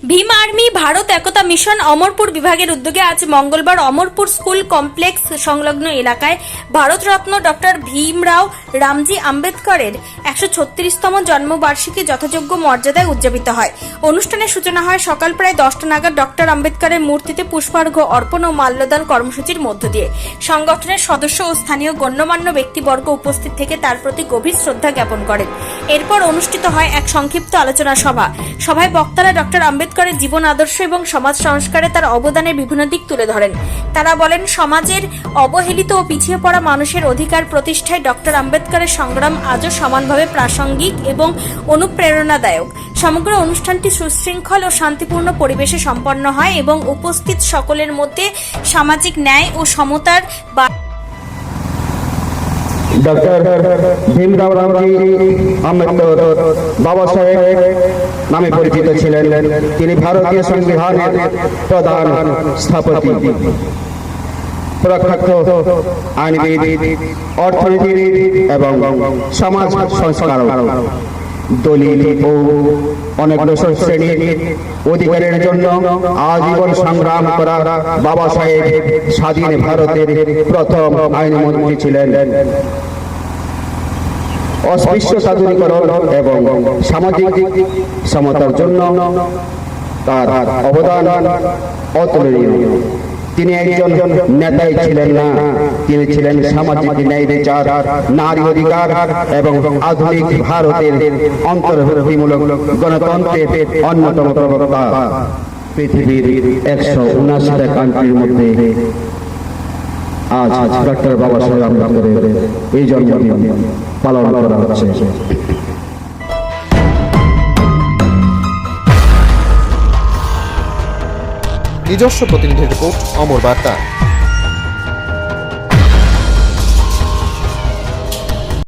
Bhim army Bharat একতা mission Amarpur বিভাগের উদ্যোগে আজ মঙ্গলবার অমরপুর স্কুল কমপ্লেক্স সংলগ্ন এলাকায় ভারতরত্ন ডক্টর ভীমরাও রামজি আম্বেদকরের ১৩৬তম জন্মবার্ষিকী যথাযোগ্য মর্যাদায় উদযাপিত হয়। অনুষ্ঠানের সূচনা হয় সকাল প্রায় 10টা নাগাদ ডক্টর আম্বেদকরের মূর্তিতে পুষ্পার্ঘ্য অর্পণ ও মাল্যদান কর্মসূচির মধ্য দিয়ে। সংগঠনের সদস্য ও স্থানীয় গণ্যমান্য ব্যক্তিবর্গ উপস্থিত থেকে তার প্রতি গভীর শ্রদ্ধা জ্ঞাপন করেন। এরপর অনুষ্ঠিত হয় এক সংক্ষিপ্ত আলোচনা সভায় বক্তারা ডক্টর আম্বেদকরের জীবন আদর্শ এবং সমাজ সংস্কারে তার অবদানের বিভিন্ন দিক তুলে ধরেন। তারা বলেন, সমাজের অবহেলিত ও পিছিয়ে পড়া মানুষের অধিকার প্রতিষ্ঠায় ডক্টর আম্বেদকরের সংগ্রাম আজও সমানভাবে প্রাসঙ্গিক এবং অনুপ্রেরণাদায়ক। সমগ্র অনুষ্ঠানটি সুশৃঙ্খল ও শান্তিপূর্ণ পরিবেশে সম্পন্ন হয় এবং উপস্থিত সকলের মধ্যে সামাজিক ন্যায় ও সমতার डॉक्टर भीमराव रामजी आम्बेडकर बाबा साहेब नामे परिचित छिलेन। তিনি ভারতীয় সংবিধানের প্রধান স্থপতি, প্রখ্যাত আইনবিদ, অর্থনীতিবিদ এবং সমাজ সংস্কারক। দলিত ও অনগ্রসর শ্রেণীর অধিকারের জন্য আজীবন সংগ্রাম করা বাবা সাহেব স্বাধীন ভারতের প্রথম আইনমন্ত্রী ছিলেন। অস্পৃশ্যতা দূরীকরণ এবং সামাজিক সমতার জন্য তার অবদান অতুলনীয়। তিনি একজন নেতাই ছিলেন না, তিনি ছিলেন সামাজিক ন্যায় বিচার, নারী অধিকার এবং আধুনিক ভারতের অন্তর্ভুক্তিমূলক গণতন্ত্রের অন্যতম প্রবক্তা। পৃথিবীর ১৭৯টা কান্ট্রির মধ্যে আজ ডক্টর বাবা সাহেব আম্বেদকরের এই জন্মদিন পালন করা হচ্ছে। নিজস্ব প্রতিনিধি রিপোর্ট, অমর বার্তা।